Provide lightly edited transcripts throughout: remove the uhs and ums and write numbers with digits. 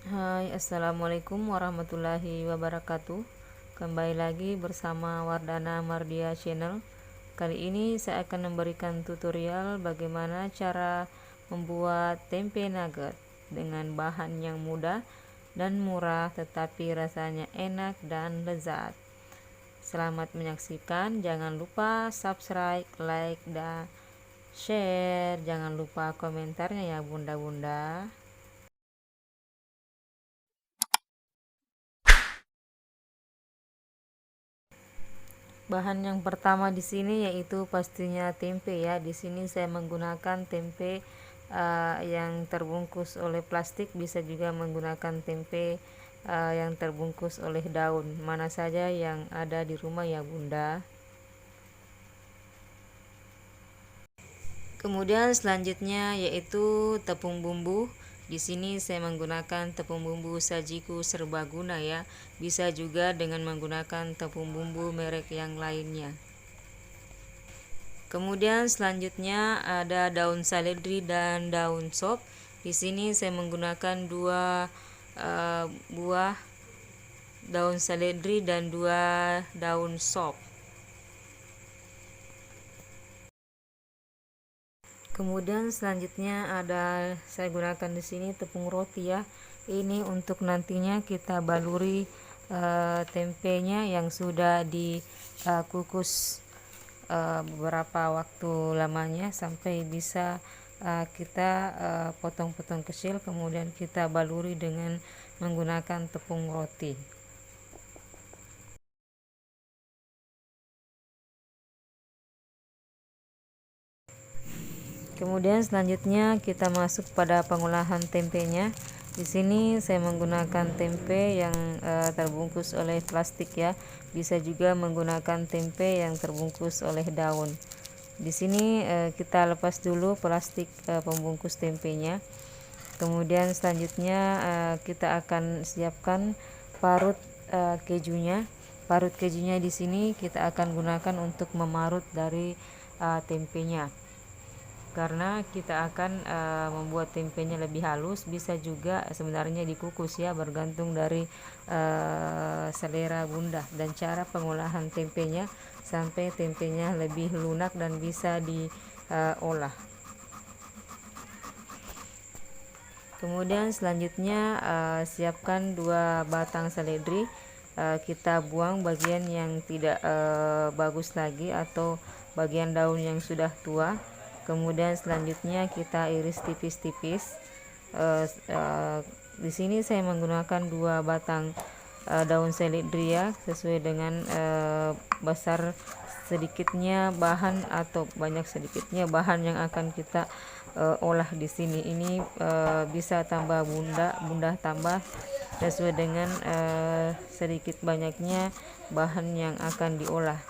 Hai, assalamualaikum warahmatullahi wabarakatuh. Kembali lagi bersama Wardana Mardia Channel. Kali ini saya akan memberikan tutorial bagaimana cara membuat tempe nugget dengan bahan yang mudah dan murah tetapi rasanya enak dan lezat. Selamat menyaksikan. Jangan lupa subscribe, like, dan share. Jangan lupa komentarnya ya bunda-bunda. Bahan yang pertama di sini yaitu pastinya tempe ya. Di sini saya menggunakan tempe yang terbungkus oleh plastik, bisa juga menggunakan tempe yang terbungkus oleh daun. Mana saja yang ada di rumah ya Bunda. Kemudian selanjutnya yaitu tepung bumbu. Di sini saya menggunakan tepung bumbu Sajiku Serbaguna ya. Bisa juga dengan menggunakan tepung bumbu merek yang lainnya. Kemudian selanjutnya ada daun seledri dan daun sop. Di sini saya menggunakan dua buah daun seledri dan dua daun sop. Kemudian selanjutnya ada saya gunakan di sini tepung roti ya. Ini untuk nantinya kita baluri tempenya yang sudah dikukus beberapa waktu lamanya sampai bisa kita potong-potong kecil, kemudian kita baluri dengan menggunakan tepung roti. Kemudian selanjutnya kita masuk pada pengolahan tempenya. Di sini saya menggunakan tempe yang terbungkus oleh plastik ya. Bisa juga menggunakan tempe yang terbungkus oleh daun. Di sini kita lepas dulu plastik pembungkus tempenya. Kemudian selanjutnya kita akan siapkan parut kejunya. Parut kejunya di sini kita akan gunakan untuk memarut dari tempenya. Karena kita akan membuat tempenya lebih halus, bisa juga sebenarnya dikukus ya, bergantung dari selera bunda dan cara pengolahan tempenya sampai tempenya lebih lunak dan bisa diolah. Kemudian selanjutnya siapkan 2 batang seledri. Kita buang bagian yang tidak bagus lagi atau bagian daun yang sudah tua. Kemudian selanjutnya kita iris tipis-tipis. Di sini saya menggunakan 2 batang daun seledri ya, sesuai dengan besar sedikitnya bahan atau banyak sedikitnya bahan yang akan kita olah di sini. Ini bisa tambah bunda tambah sesuai dengan sedikit banyaknya bahan yang akan diolah.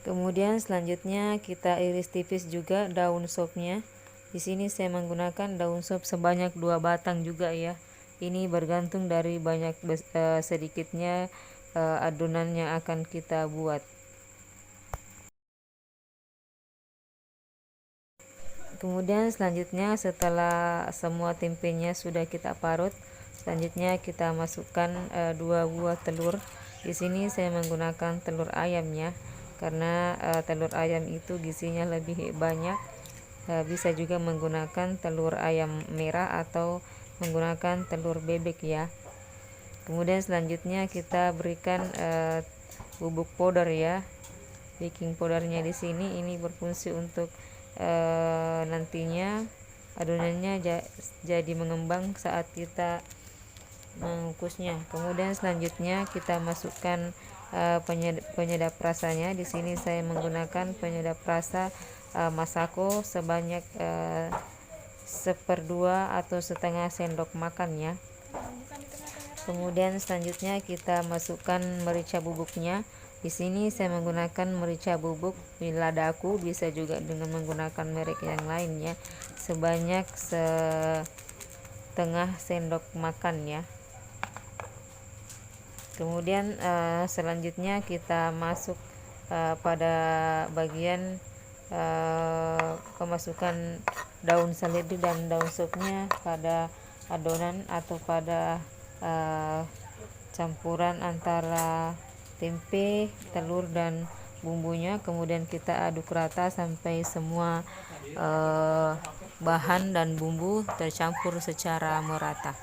Kemudian selanjutnya kita iris tipis juga daun sopnya. Di sini saya menggunakan daun sop sebanyak 2 batang juga ya. Ini bergantung dari banyak sedikitnya adonan yang akan kita buat. Kemudian selanjutnya setelah semua tempenya sudah kita parut, selanjutnya kita masukkan 2 buah telur. Di sini saya menggunakan telur ayam ya, karena telur ayam itu gizinya lebih banyak. Bisa juga menggunakan telur ayam merah atau menggunakan telur bebek ya. Kemudian selanjutnya kita berikan bubuk powder ya. Baking powdernya di sini ini berfungsi untuk nantinya adonannya jadi mengembang saat kita mengukusnya. Kemudian selanjutnya kita masukkan penyedap rasanya. Di sini saya menggunakan penyedap rasa Masako sebanyak 1/2 atau setengah sendok makan ya. Kemudian selanjutnya kita masukkan merica bubuknya. Di sini saya menggunakan merica bubuk Ladaku, bisa juga dengan menggunakan merek yang lainnya, sebanyak setengah sendok makan ya. Kemudian selanjutnya kita masuk pada bagian pemasukan daun seledri dan daun supnya pada adonan atau pada campuran antara tempe, telur dan bumbunya. Kemudian kita aduk rata sampai semua bahan dan bumbu tercampur secara merata.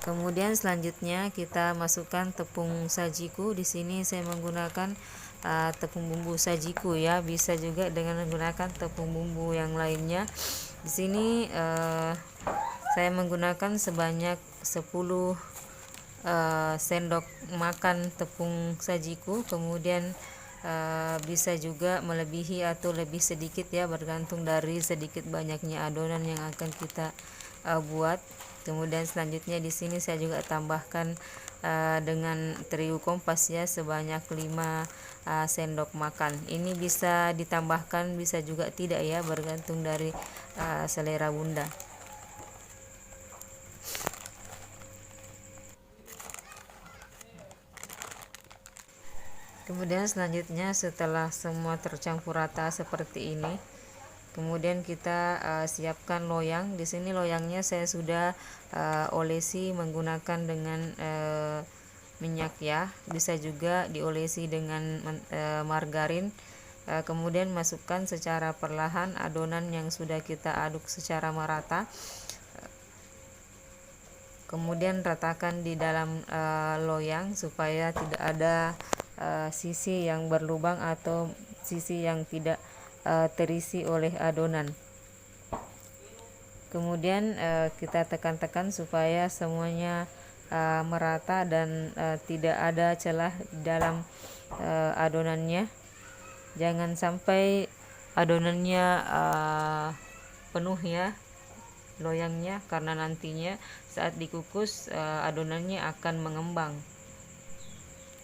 Kemudian selanjutnya kita masukkan tepung sajiku. Di sini saya menggunakan tepung bumbu sajiku ya, bisa juga dengan menggunakan tepung bumbu yang lainnya. Di sini saya menggunakan sebanyak 10 sendok makan tepung sajiku. Kemudian bisa juga melebihi atau lebih sedikit ya, bergantung dari sedikit banyaknya adonan yang akan kita buat. Kemudian selanjutnya di sini saya juga tambahkan dengan terigu kompas ya, sebanyak 5 sendok makan. Ini bisa ditambahkan, bisa juga tidak ya, bergantung dari selera bunda. Kemudian selanjutnya setelah semua tercampur rata seperti ini, kemudian kita siapkan loyang. Di sini loyangnya saya sudah olesi menggunakan dengan minyak ya, bisa juga diolesi dengan margarin. Kemudian masukkan secara perlahan adonan yang sudah kita aduk secara merata. Kemudian ratakan di dalam loyang supaya tidak ada sisi yang berlubang atau sisi yang tidak terisi oleh adonan. Kemudian kita tekan-tekan supaya semuanya merata dan tidak ada celah di dalam adonannya. Jangan sampai adonannya penuh ya loyangnya, karena nantinya saat dikukus adonannya akan mengembang.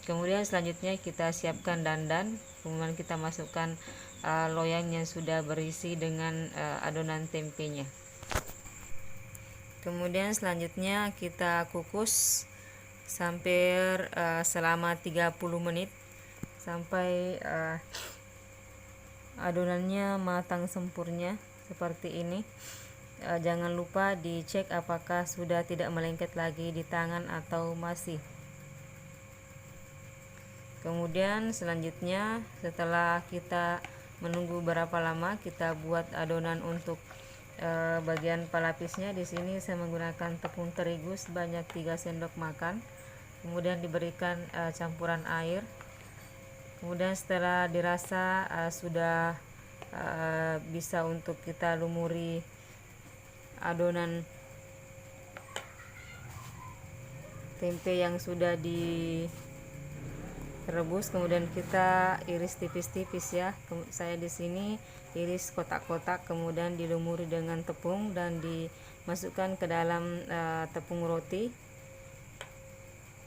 Kemudian selanjutnya kita siapkan dandan. Kemudian kita masukkan loyang yang sudah berisi dengan adonan tempenya. Kemudian selanjutnya kita kukus sampai selama 30 menit sampai adonannya matang sempurna seperti ini. Jangan lupa dicek apakah sudah tidak melengket lagi di tangan atau masih. Kemudian selanjutnya setelah kita menunggu berapa lama, kita buat adonan untuk bagian pelapisnya. Di sini saya menggunakan tepung terigu sebanyak 3 sendok makan. Kemudian diberikan campuran air. Kemudian setelah dirasa sudah bisa untuk kita lumuri adonan tempe yang sudah direbus, kemudian kita iris tipis-tipis ya. Saya di sini iris kotak-kotak, kemudian dilumuri dengan tepung dan dimasukkan ke dalam tepung roti.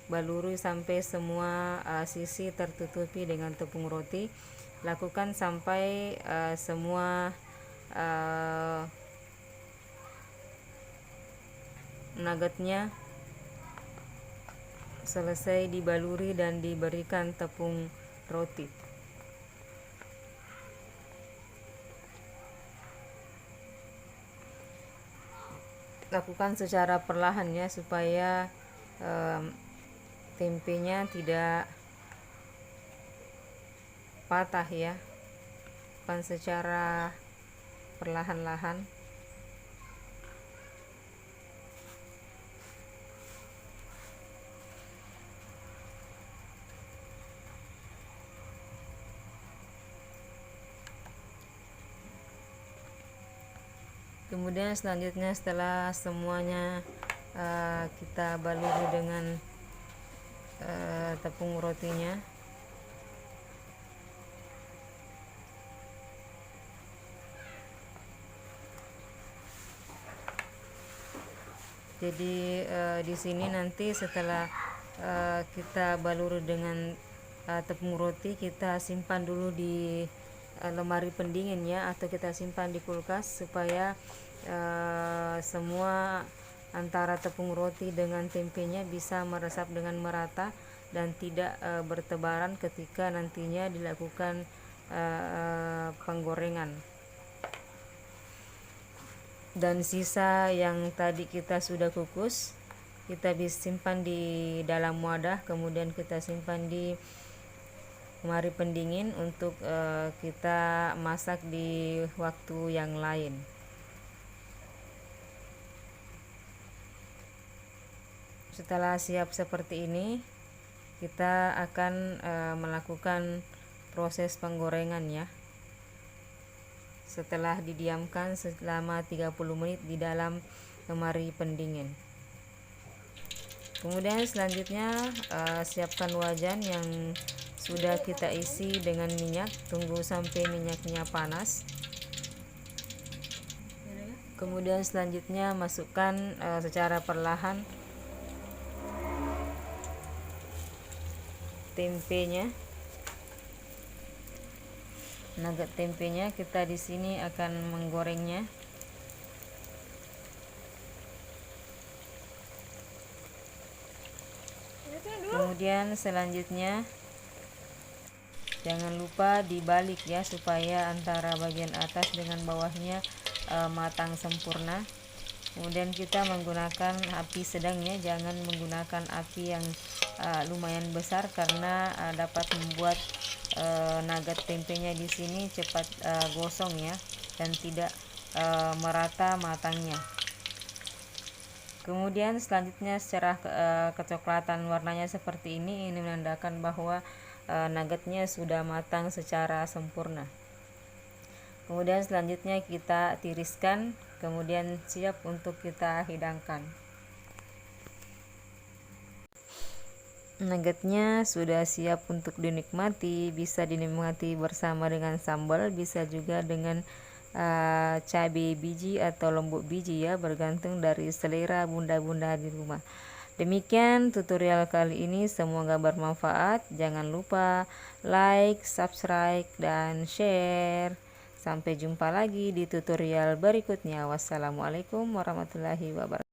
Baluri sampai semua sisi tertutupi dengan tepung roti. Lakukan sampai semua nuggetnya selesai dibaluri dan diberikan tepung roti. Lakukan secara perlahan ya, supaya tempenya tidak patah ya. Lakukan secara perlahan-lahan. Kemudian selanjutnya setelah semuanya kita baluri dengan tepung rotinya, Jadi di sini nanti setelah kita balur dengan tepung roti, kita simpan dulu di lemari pendingin ya, atau kita simpan di kulkas supaya semua antara tepung roti dengan tempenya bisa meresap dengan merata dan tidak bertebaran ketika nantinya dilakukan penggorengan. Dan sisa yang tadi kita sudah kukus, kita bisa simpan di dalam wadah, kemudian kita simpan di lemari pendingin untuk kita masak di waktu yang lain. Setelah siap seperti ini, kita akan melakukan proses penggorengan ya. Setelah didiamkan selama 30 menit di dalam lemari pendingin. Kemudian selanjutnya siapkan wajan yang sudah kita isi dengan minyak, tunggu sampai minyaknya panas. Kemudian selanjutnya masukkan secara perlahan tempenya. Nugget tempenya kita di sini akan menggorengnya. Kemudian selanjutnya jangan lupa dibalik ya, supaya antara bagian atas dengan bawahnya matang sempurna. Kemudian kita menggunakan api sedang ya, jangan menggunakan api yang lumayan besar karena dapat membuat nugget tempenya di sini cepat gosong ya, dan tidak merata matangnya. Kemudian selanjutnya secara kecoklatan warnanya seperti ini menandakan bahwa nuggetnya sudah matang secara sempurna. Kemudian selanjutnya kita tiriskan, kemudian siap untuk kita hidangkan. Nuggetnya sudah siap untuk dinikmati, bisa dinikmati bersama dengan sambal, bisa juga dengan cabai biji atau lombok biji ya, bergantung dari selera bunda-bunda di rumah. Demikian tutorial kali ini, semoga bermanfaat. Jangan lupa like, subscribe, dan share. Sampai jumpa lagi di tutorial berikutnya. Wassalamualaikum warahmatullahi wabarakatuh.